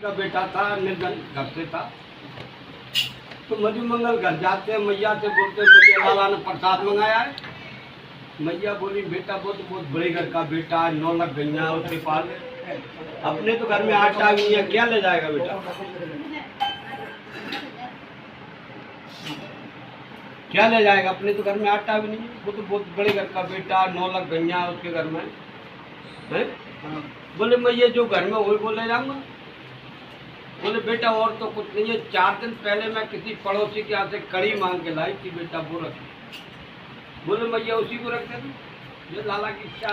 का बेटा था, निर्धन घर से था। तो मधुमंगल घर जाते हैं, मैया से बोलते हैं मैया लाला ने प्रसाद मंगाया है। मैया बोली बेटा बहुत बहुत बड़े घर का बेटा है, 9 लाख गैया उसके पास, अपने तो घर में आटा भी नहीं है, क्या ले जाएगा बेटा, क्या ले जाएगा, अपने तो घर में आटा भी नहीं है। वो तो बहुत बड़े घर का बेटा, 9 लाख गैया है उसके घर में है। बोले मैया जो घर में वही बोले जाऊंगा। बोले बेटा और तो कुछ नहीं है, 4 दिन पहले मैं किसी पड़ोसी के यहाँ से कड़ी मांग के लाई थी बेटा, वो रख। बोले मैया उसी को रख दे दो, ये लाला की इच्छा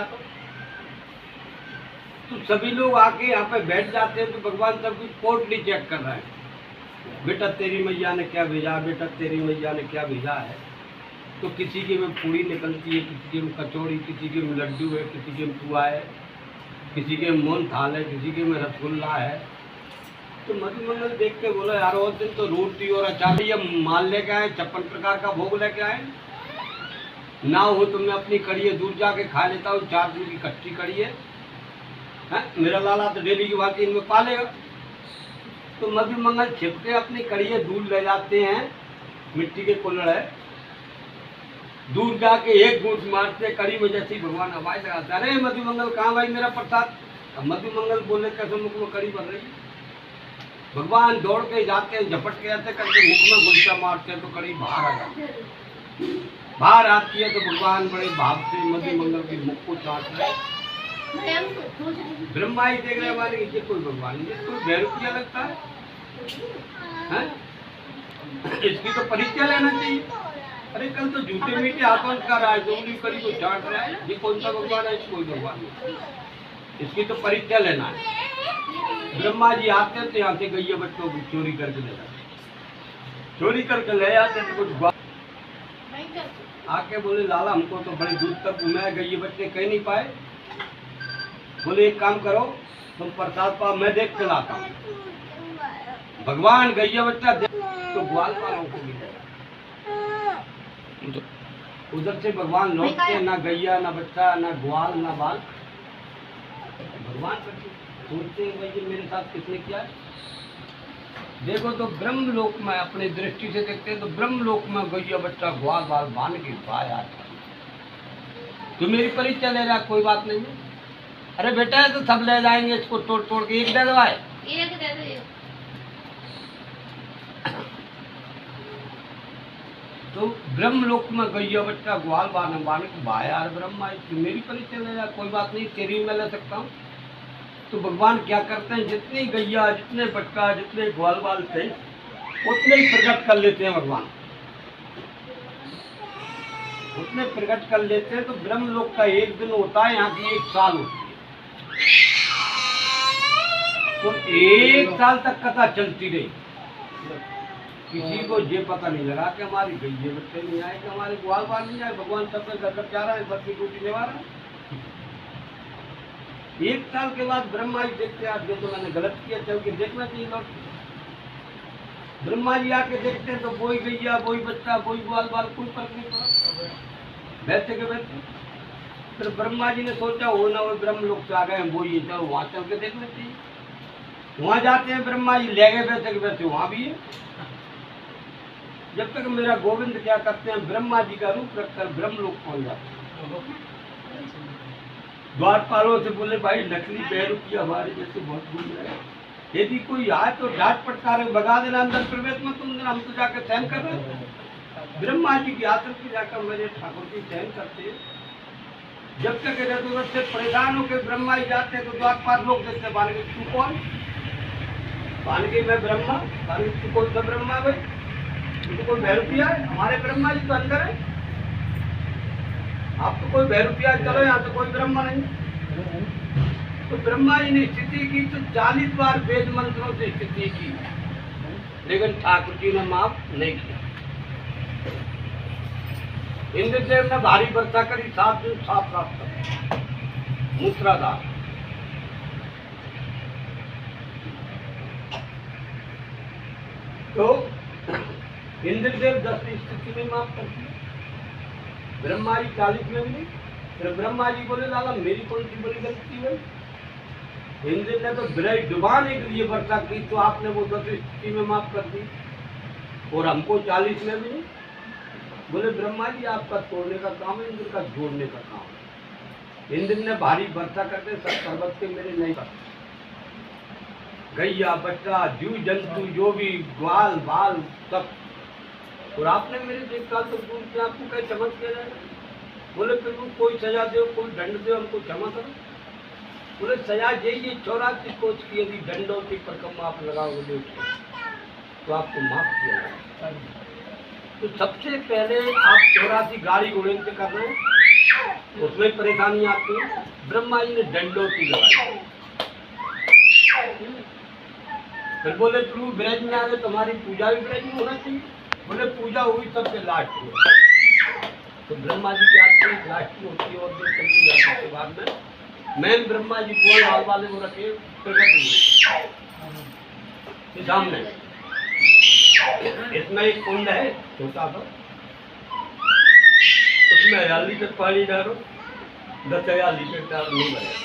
तो सभी लोग आके यहाँ पे बैठ जाते हैं। तो भगवान सब कुछ पोर्टली चेक कर रहे हैं, बेटा तेरी मैया ने क्या भेजा, बेटा तेरी मैया ने क्या भेजा है। तो किसी के में पूड़ी निकलती है, किसी के में कचौड़ी, किसी के में लड्डू है, किसी के में पुआ है, किसी के में मोहन थाल है, किसी के में रसगुल्ला है। तो मधुमंगल देख के बोला यार उस दिन तो रोटी और अचार ये माल लेके आए, 56 प्रकार का भोग लेके आए ना हो तो मैं अपनी कड़ी दूर जाके खा लेता हूँ, 4 दिन की कच्ची कड़ी है, मेरा लाला तो डेली की बात इनमें पालेगा। तो मधुमंगल छिप के अपनी कड़ी दूर ले जाते हैं, मिट्टी के कुल्हड़ है, दूर जाके एक घूंट मारते कड़ी में, जैसी भगवान आवाज लगाता अरे मधुमंगल कहाँ भाई मेरा प्रसाद। अब मधुमंगल बोले कैसे मुख में कड़ी बन रही है। भगवान दौड़ के जाते हैं, झपट के आते करके मुख में गुलचा मारते हैं तो कड़ी बाहर आ जाती है। बाहर आती है तो भगवान बड़े भाव से मधुमंगल के मुख को चाट रहे। ब्रह्मा ही देख रहे हमारे, ये कोई भगवान नहीं, कोई भैरूपिया लगता है? इसकी तो परिचय लेना चाहिए। अरे कल तो झूठे मीठे हाथों का रहा है, जोगली कड़ी को चाट रहा है, ये कौन सा भगवान है? कोई भगवान नहीं, इसकी तो परिचय लेना है। ब्रह्मा जी आते हैं तो यहाँ से गैया बच्चों को चोरी करके ले जाते, चोरी करके ले आते हैं तो कुछ आके बोले लाला हमको तो बड़ी दूर तक घुमाया, गैया बच्चे कहीं नहीं पाए। बोले एक काम करो तुम प्रसाद पाओ, मैं देख के लाता हूँ। भगवान गैया बच्चा देख तो ग्वाल पालों को मिले, उधर से भगवान लौटते, ना गैया ना बच्चा ना ग्वाल ना बाल। भगवान सोचते हैं भाई मेरे साथ किसने किया है। देखो तो ब्रह्मलोक में अपनी दृष्टि से देखते हैं तो ब्रह्मलोक में गैया बच्चा ग्वाल बाल बांध के पाया तो मेरी परिचय ले रहा, कोई बात नहीं है। अरे बेटा है तो सब ले जाएंगे, इसको तोड़ तोड़ के एक दे दो आए। तो ब्रह्मलोक में गैया बच्चा ग्वाल बांध के भाया, अरे ब्रह्मा मेरी परिचय ले रहा, कोई बात नहीं तेरी मैं ले सकता हूँ। तो भगवान क्या करते हैं, जितनी गैया जितने बच्चा जितने ग्वाल बाल थे उतने ही प्रकट कर लेते हैं भगवान, उतने प्रकट कर लेते हैं। तो ब्रह्मलोक का एक दिन होता है, यहाँ की 1 साल होती है। तो 1 साल तक कथा चलती रही, किसी को ये पता नहीं लगा कि हमारी गैया बच्चे नहीं आए, कि हमारे ग्वाल बाल नहीं आए। भगवान सबसे घर जा रहा है, सबकी ड्यूटी निभा रहा है। 1 साल के बाद ब्रह्मा जी देखते हैं ये तो मैंने गलत किया, चल के देखना चाहिए लौट। ब्रह्मा जी आके देखते हैं तो वही गैया वही बच्चा वही ग्वाल बाल, कोई फर्क नहीं पड़ा, बैठे के बैठे। फिर ब्रह्मा जी ने सोचा वो ना वो ब्रह्म लोग से आ गए वो ये, चलो वहाँ चल के देखना चाहिए। वहाँ जाते हैं, ब्रह्मा जी ले गए बैठे के बैठे, वहाँ भी है। जब तक मेरा गोविंद क्या करते हैं, ब्रह्मा जी का रूप रखकर ब्रह्म लोग पहुँच जाते हैं। द्वारपालों से बोले भाई नकली बैरूपी हमारे जैसे बहुत घूम रहे हैं, यदि कोई आए तो डांट फटकार भगा देना, अंदर प्रवेश में तुम हम तो जाकर सहन कर रहे हैं। ब्रह्मा जी की आसन पे जाकर मेरे ठाकुर जी सहन करते। जब तक इधर से परेशान होकर ब्रह्मा जी जाते हैं तो द्वारपाल लोग देखते बाल के तू कौन, बाल के मैं ब्रह्मा, बाल तू कौन सा ब्रह्मा भाई, तो कोई बैरूपिया है, हमारे ब्रह्मा जी तो अंदर है, आप तो कोई बैरूपिया, चलो यहाँ तो कोई ब्रह्मा नहीं। तो ब्रह्मा जी ने स्थिति की तो 40 बार वेद मंत्रों से स्थिति की, लेकिन ठाकुर जी ने माफ नहीं किया। इंद्रदेव ने भारी वर्षा करी, 7 दिन 7 रात तक मूत्राधार। तो इंद्रदेव 10वीं स्थिति में माफ कर दिया, ब्रह्मा जी 40 में भी। फिर ब्रह्मा जी बोले लाला मेरी कौन सी बड़ी गलती है, इंद्र ने तो ब्रज डुबाने के लिए वर्षा की, तो आपने वो 10 स्थिति में माफ कर दी और हमको 40 में भी नहीं। बोले ब्रह्मा जी आपका तोड़ने का काम है, इंद्र का जोड़ने का काम है। इंद्र ने भारी वर्षा करते सब पर्वत के मेरे नहीं करते, गैया बच्चा जीव जंतु जो भी ग्वाल बाल सब, और आपने मेरे देखा तो पूछते आपको क्या चमक किया जाएगा? बोले प्रभु कोई सजा दो, कोई दंड दो, हमको क्षमा करो। बोले सजा यही 84 कोच की यदि दंडों की परिक्रमा आप लगाओगे तो आपको माफ किया जाएगा। तो सबसे पहले आप 84 गाड़ी घोड़े से कर रहे हैं, उसमें परेशानी आती है। ब्रह्मा जी ने दंडों की लगाई। फिर बोले प्रभु ब्रज में आ गए, तुम्हारी पूजा भी ब्रज में होना चाहिए। बोले पूजा हुई सबसे लास्ट हुआ, तो ब्रह्मा जी की आरती लास्ट में होती है और दिन चलती जाती है। बाद में मैन ब्रह्मा जी को लाल वाले को रखे प्रकट हुए सामने। इसमें एक कुंड है छोटा सा, उसमें 1000 लीटर पानी डालो, 10,000 लीटर डाल नहीं भरेगा,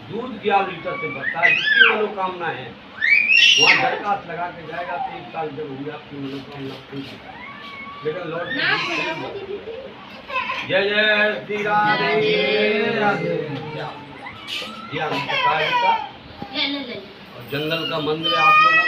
दूध 11 लीटर से भरता है। जिसकी मनोकामना है वहाँ दरखास्त लगा के जाएगा तो 1 साल जब होगी आपकी मनोकामना पूरी। लेकिन लौट जय जय श्री राधे राधे। जी हम और जंगल का मंदिर है आप लोगों